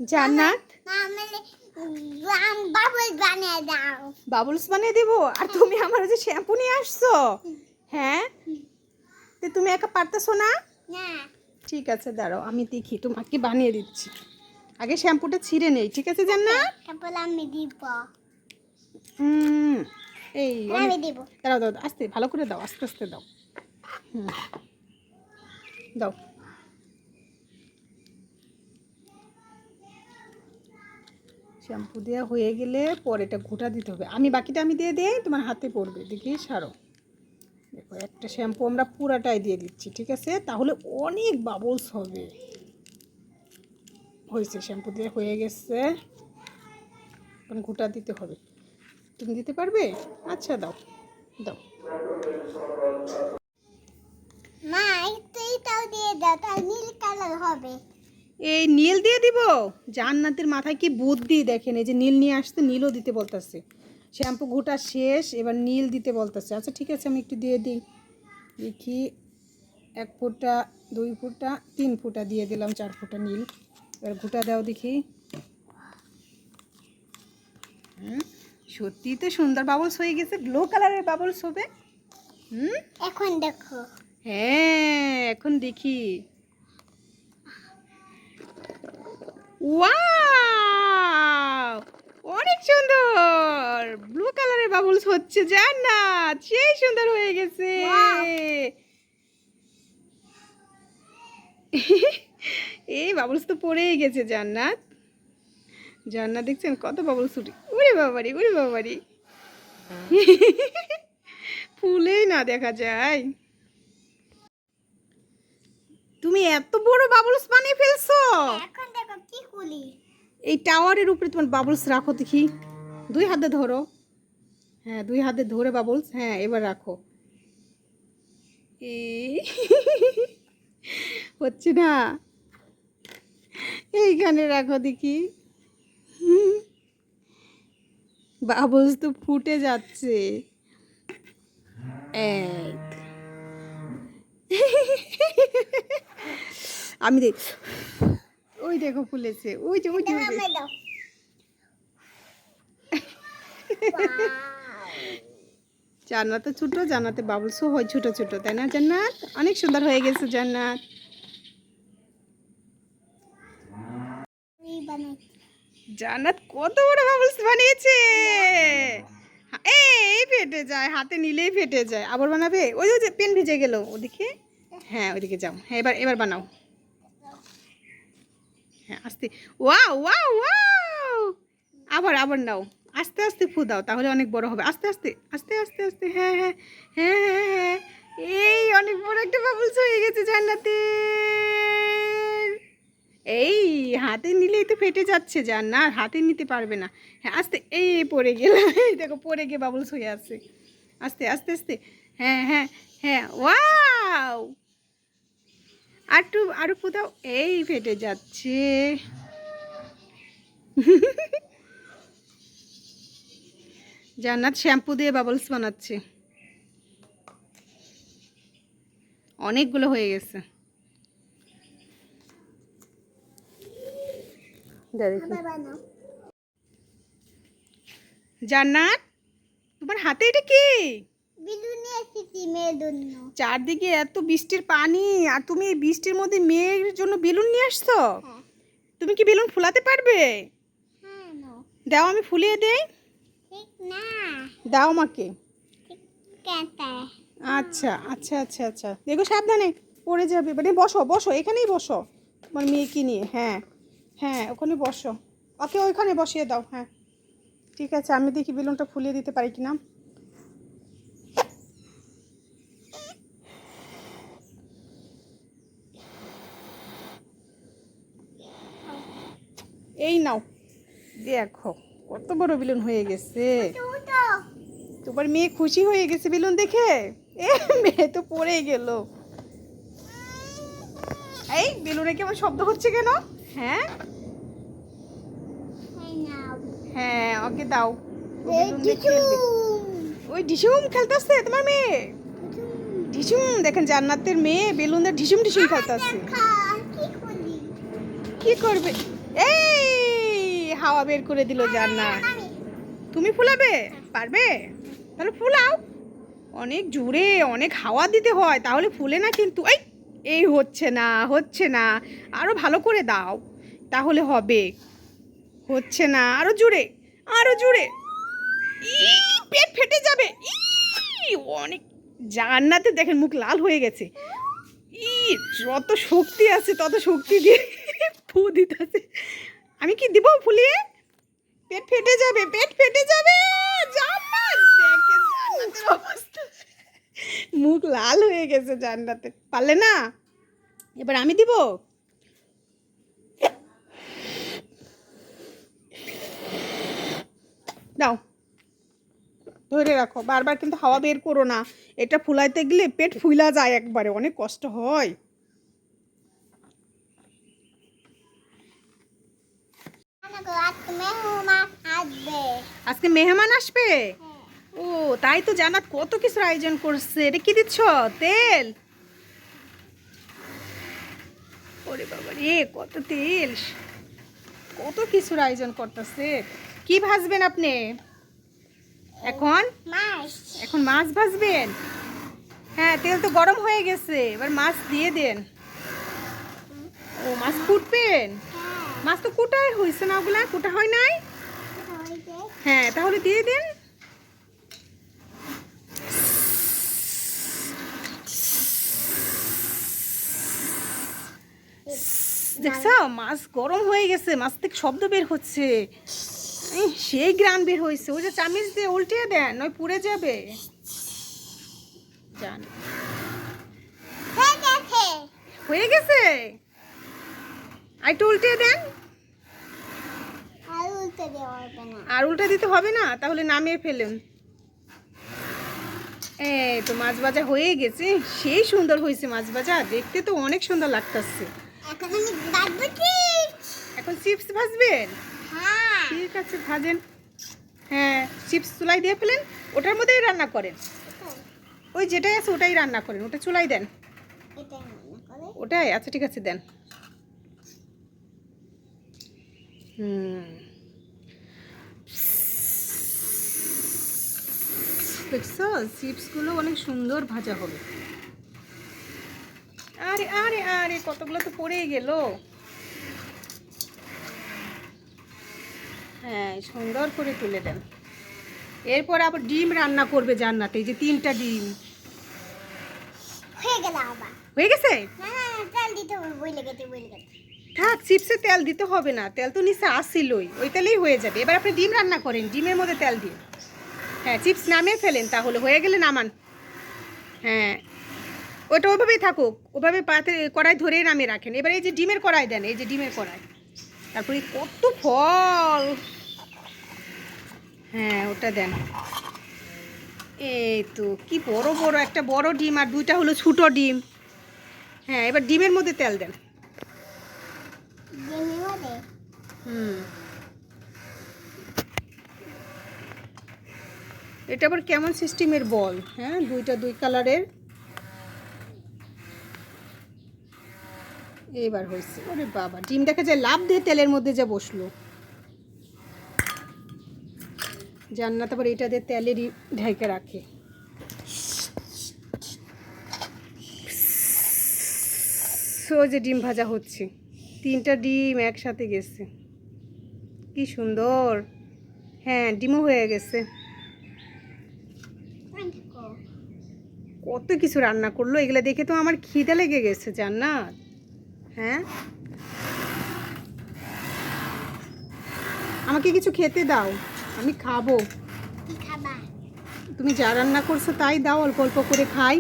জান্নাত বাবলস বানিয়ে দেবো। আর তুমি আমার যে শ্যাম্পু নিয়ে আসছো, হ্যাঁ তো তুমি একা পারতেছো না? ঠিক আছে দাঁড়াও, আমি দেখি তোমাকে বানিয়ে দিচ্ছি। আগে শ্যাম্পুটা ছিঁড়ে নেই, ঠিক আছে জান্নাত? আমি দিব। এই আমি দিব। দাঁড়াও দাও, আস্তে ভালো করে দাও, আস্তে আস্তে দাও। দাও। শ্যাম্পু দেওয়া হয়ে গেলে পরে এটা ঘোটা দিতে হবে। বাকিটা আমি দিয়ে দিই, তোমার হাতে পড়বে, দেখি সারো। দেখো একটা শ্যাম্পু আমরা পুরাটাই দিয়ে দিচ্ছি, ঠিক আছে? তাহলে অনেক বাবলস হবে। হয়েছে, শ্যাম্পু দিয়ে হয়ে গেছে, এখন ঘোটা দিতে হবে। তুমি দিতে পারবে? আচ্ছা দাও দাও। মা এইটাও দিয়ে দাও, তাই নীল কালার হবে। এই নীল দিয়ে দিব? জান্নাতের মাথায় কি বুদ্ধি দেখেন, এই যে নীল নিয়ে আসতে নীলও দিতে বলতেছে। শ্যাম্পু ঘোটা শেষ, এবার নীল দিতে বলতেছে। আচ্ছা ঠিক আছে, আমি একটু দিয়ে দিই, দেখি 1 ফোঁটা 2 ফোঁটা 3 ফোঁটা দিয়ে দিলাম, 4 ফোঁটা নীল। এবার ঘোটা দাও দেখি। সত্যি তো সুন্দর বাবলস হয়ে গেছে, ব্লু কালারের বাবলস হবে। এখন দেখো। হ্যাঁ এখন দেখি। ওয়াও, অনেক সুন্দর ব্লু কালারের বাবলস হচ্ছে জান্নাত, সেই সুন্দর হয়ে গেছে। এই বাবলস তো পড়েই গেছে জান্নাত। জান্নাত দেখছেন কত বাবলস উঠে। ওরে বাবারি, ওরে বাবারি, ফুলেই না দেখা যায়। তুমি এত বড় বাবলস বানিয়ে ফেলছো। এখন দেখো কি খুলি। এই টাওয়ারের উপরে তোমার বাবলস রাখো দেখি, 2 হাতে ধরো। হ্যাঁ 2 হাতে ধরে বাবলস, হ্যাঁ এবার রাখো। এই হচ্ছে না, এইখানে রাখো দেখি। বাবলস তো ফুটে যাচ্ছে। আমি দেখ, ওই দেখো ফুলেছে, ওই যে ওই যে জান্নাতে ছোট, জান্নাতে বাবলসও হয় ছোট ছোট, তাই না জান্নাত? অনেক সুন্দর হয়ে গেছে জান্নাত। জান্নাত কত বড় বাবলস বানিয়েছে। এই ফেটে যায়, হাতে নিলেই ফেটে যায়। আবার বানাবে? ওই যে পেন ভিজে গেল ওদিকে। হ্যাঁ ওইদিকে যাও, হ্যাঁ এবার এবার বানাও। হ্যাঁ আস্তে, ওয়াও ওয়াও ওয়াও। আবার আবার নাও, আস্তে আস্তে ফু দাও, তাহলে অনেক বড় হবে। আস্তে আস্তে আস্তে আস্তে আস্তে, হ্যাঁ হ্যাঁ হ্যাঁ হ্যাঁ হ্যাঁ। এই অনেক বড় একটা বাবলস হয়ে গেছে জান্নাতের। এই হাতে নিলেই তো ফেটে যাচ্ছে, জান্নাত হাতে নিতে পারবে না। হ্যাঁ আস্তে, এই পড়ে গেল, এই দেখো পড়ে গিয়ে বাবলস হয়ে আছে। আস্তে আস্তে আস্তে, হ্যাঁ হ্যাঁ হ্যাঁ, ওয়াও। আরো ফু দাও, এই ফেটে যাচ্ছে। জান্নাত শ্যাম্পু দিয়ে বাবলস বানাচ্ছে, অনেকগুলো হয়ে গেছে। জান্নাত তোমার হাতে এটা কি? চারদিকে এত বৃষ্টির পানি, আর তুমি এই বৃষ্টির মধ্যে মেয়ের জন্য বেলুন নিয়ে আসছো। তুমি কি বেলুন ফুলাতে পারবে? দাও আমি ফুলিয়ে দেই। দাও আমাকে। আচ্ছা আচ্ছা আচ্ছা আচ্ছা, দেখো সাবধানে পড়ে যাবে। মানে বসো বসো, এখানেই বসো তোমার মেয়েকে নিয়ে। হ্যাঁ হ্যাঁ ওখানে বসো, ওকে ওইখানে বসিয়ে দাও। হ্যাঁ ঠিক আছে, আমি দেখি বেলুনটা ফুলিয়ে দিতে পারি কিনা। এই নাও, দেখো কত বড় বেলুন হয়ে গেছে। তোমার মেয়ে খুশি হয়ে গেছে বেলুন দেখে। মেয়ে তো পড়ে গেল। এই বেলুনে কেমন শব্দ হচ্ছে কেন? হ্যাঁ হ্যাঁ ওকে দাও, ওই ঢিসুম খেলতেছে তোমার মেয়ে। ঢিসুম দেখেন, জান্নাতের মেয়ে বেলুন দিয়ে ঢিসুম ঢিসুম খেলতেছে। কি করবে? এই হাওয়া বের করে দিল জান্নাত। তুমি ফুলাবে পারবে? তাহলে ফুলাও। অনেক জোরে অনেক হাওয়া দিতে হয়, তাহলে ফুলে না কিন্তু। এই হচ্ছে না, হচ্ছে না, আরো ভালো করে দাও তাহলে হবে। হচ্ছে না, আরো জোরে, আরো জোরে। পেট ফেটে যাবে। অনেক জান্নাতে দেখেন মুখ লাল হয়ে গেছে। যত শক্তি আছে তত শক্তি দিয়ে ফু দিতেছে। আমি কি দিব ফুলিয়ে? পেট ফেটে যাবে, পেট ফেটে যাবে। জান্নাত দেখেন জান্নাতের অবস্থা, মুখ লাল হয়ে গেছে জান্নাতে। পারলে না? এবার আমি দিব। দাও, ধরে রাখো, বারবার কিন্তু হাওয়া বের করো না। এটা ফুলাইতে গেলে পেট ফুলা যায় একবারে, অনেক কষ্ট হয়। আজকে মেহমান আসবে? ও তাই তো জান্নাত কত কিছুর আয়োজন করছে। এটা কি দিচ্ছ? তেল? ওরে বাবা রে, কত তেল, কত কিছুর আয়োজন করতেছে। কি ভাজবেন আপনি এখন? এখন মাছ ভাজবেন? হ্যাঁ, তেল তো গরম হয়ে গেছে, এবার মাছ দিয়ে দেন। ও মাছ কুটবেন? মাছ তো কুটাই হয়েছে না, ওগুলা কুটা হয় নাই? হ্যাঁ, তাহলে দিয়ে দেন। দেখছো মাছ গরম হয়ে গেছে, মাছ থেকে শব্দ বের হচ্ছে, সেই গ্রান বের হয়েছে। ওই যে চামিচ দিয়ে উল্টিয়ে দেন, নয় পুড়ে যাবে। জান হয়ে গেছে, আর একটু উল্টিয়ে দেন। আর উল্টে দিতে হবে না, তাহলে নামিয়ে ফেলুন। এই তো মাছ ভাজা হয়ে গেছে, সেই সুন্দর হয়েছে মাছ ভাজা, দেখতে তো অনেক সুন্দর লাগতেছে। এখন চিপস ভাজবেন? ঠিক আছে ভাজেন। হ্যাঁ, চিপস চুলাই দিয়ে ফেলেন, ওটার মধ্যেই রান্না করেন। ওই যেটাই আছে ওটাই রান্না করেন, ওটা চুলাই দেন। ওটাই আচ্ছা, ঠিক আছে দেন। দেখছো চিপসগুলো অনেক সুন্দর ভাজা হবে। আরে আরে আরে, কতগুলো তো পড়েই গেল। হ্যাঁ, সুন্দর করে তুলে দেন। এরপর আবার ডিম রান্না করবে জান্নাতে, এই যে 3টা ডিম হয়ে গেছে। থাক, চিপসে তেল দিতে হবে না, তেল তো নিচে আসিলই, ওই তেলেই হয়ে যাবে। এবার আপনি ডিম রান্না করেন, ডিমের মধ্যে তেল দিয়ে। হ্যাঁ, চিপস নামিয়ে ফেলেন, তাহলে হয়ে গেলে নামান। হ্যাঁ, ওটা ওইভাবেই থাকুক, ওভাবে পাতে কড়াই ধরেই নামিয়ে রাখেন। এবার এই যে ডিমের কড়াই দেন, এই যে ডিমের কড়াই, তারপরে কত ফল। হ্যাঁ, ওটা দেন। এই তো কি বড় বড়, একটা বড় ডিম আর 2টা হলো ছোটো ডিম। হ্যাঁ, এবার ডিমের মধ্যে তেল দেন। এটা আবার কেমন সিস্টেমের বল? হ্যাঁ, 2টা 2 কালারের। এবার হয়েছে। ওরে বাবা, ডিম দেখা যায় লাভ দিয়ে তেলের মধ্যে যা বসলো। জান্নাত আবার এটা দিয়ে তেলেরই ঢেকে রাখে। যে ডিম ভাজা হচ্ছে, 3টা ডিম একসাথে গেছে, কি সুন্দর। হ্যাঁ, ডিমও হয়ে গেছে। কত কিছু রান্না করলো, এগুলো দেখে তো আমার খিদে লেগে গেছে জান্নাত। হ্যাঁ, আমাকে কিছু খেতে দাও, আমি খাবো। তুমি যা রান্না করছো তাই দাও, অল্প অল্প করে খাই।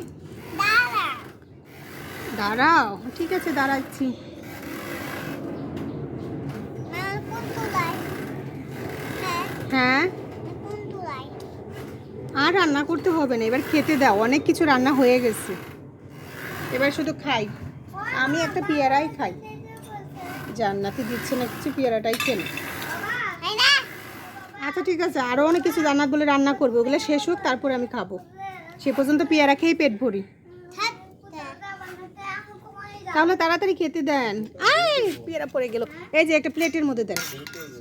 দাঁড়াও, ঠিক আছে দাঁড়াচ্ছি। হ্যাঁ, আর রান্না করতে হবে না, এবার খেতে দাও, অনেক কিছু রান্না হয়ে গেছে, এবার শুধু খাই। আমি একটা পেয়ারাই খাই, জান্নাতে দিচ্ছে না কিছু, পেয়ারাটাই খেলে। আচ্ছা ঠিক আছে, আরও অনেক কিছু জান্নাত বলে রান্না করবে, ওগুলো শেষ হোক তারপরে আমি খাবো। সে পর্যন্ত পেয়ারা খেয়েই পেট ভরি। তাহলে তাড়াতাড়ি খেতে দেন। পেয়ারা পড়ে গেল। এই যে একটা প্লেটের মধ্যে দেন,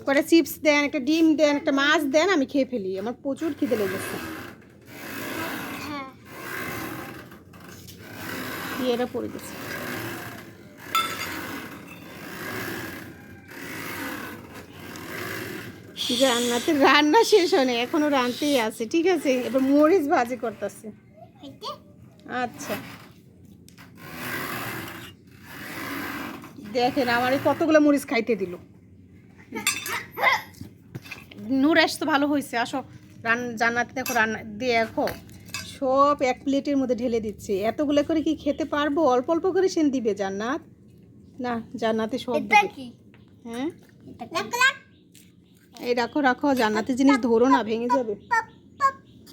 কটা চিপস দেন, একটা ডিম দেন, একটা মাছ দেন, আমি খেয়ে ফেলি, আমার প্রচুর খিদে লেগেছে। হ্যাঁ পেয়ারা পড়ে গেছে। জান্নাতের রান্না শেষ হয়নি, এখনো রান্নাতেই আছে। ঠিক আছে, এবার মরিচ ভাজি করতেছে। হইতে আচ্ছা দেখেন আমার কতগুলো মরিচ খাইতে দিল। নূর আসতো ভালো হয়েছে, আসো জান্নাতে দেখো রান্না দিয়ে দেখো সব এক প্লেটের মধ্যে ঢেলে দিচ্ছে। এতগুলো করে কি খেতে পারবো? অল্প অল্প করে সেন দিবে জান্নাত, না জান্নাতে সব এটা দিবে। কি হ্যাঁ লাগ লাগ এই রাখো রাখো, জান্নাতের জিনিস ধরো না, ভেঙে যাবে।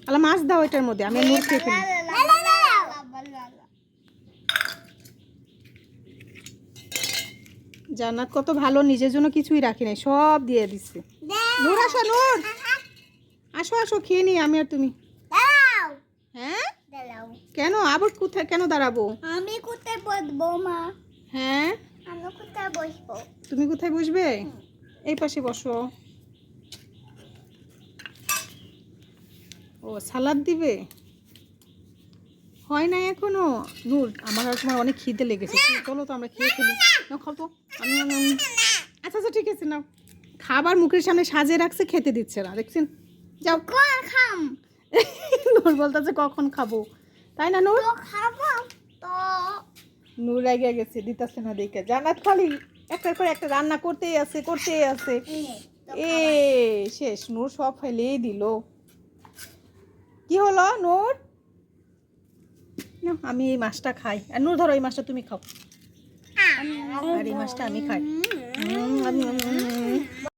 আলা মাছ দাও এটার মধ্যে, আমি নূর খেয়ে ফেলি। জান্নাত কত ভালো, নিজের জন্য কিছুই রাখি নাই, সব দিয়ে দিচ্ছে। নূর আসো, নূর আসো আসো, খেয়ে নি আমি আর তুমি। দাঁড়াও হ্যাঁ দাঁড়াও কেন আবার কোথায় কেন দাঁড়াবো? আমি কোথায় বসবো মা? হ্যাঁ আমি কোথায় বসবো? তুমি কোথায় বসবে? এই পাশে বসো। ও সালাদ দিবে, হয় না এখনো? নূর আমার আর তোমার অনেক খিদে লেগেছে, চলো তো আমরা খেয়ে ফেলি। নাও খাও তো। আচ্ছা আচ্ছা ঠিক আছে নাও। খাবার মুখের সামনে সাজিয়ে রাখছে, খেতে দিচ্ছে না, দেখছেন? যাও। কোন খাম নূর বলতেছে কখন খাবো, তাই না নূর? তো খাবো তো নূর রেগে গেছে, দিতেছে না দেখে। জান্নাত খালি একটার পর একটা রান্না করতেই আছে করতেই আছে। এ শেষ, নূর সব ফেলেই দিল। কি হলো নূর? নাও, আমি এই মাছটা খাই, আর নূর ধরো এই মাছটা তুমি খাও, আর এই মাছটা আমি খাই।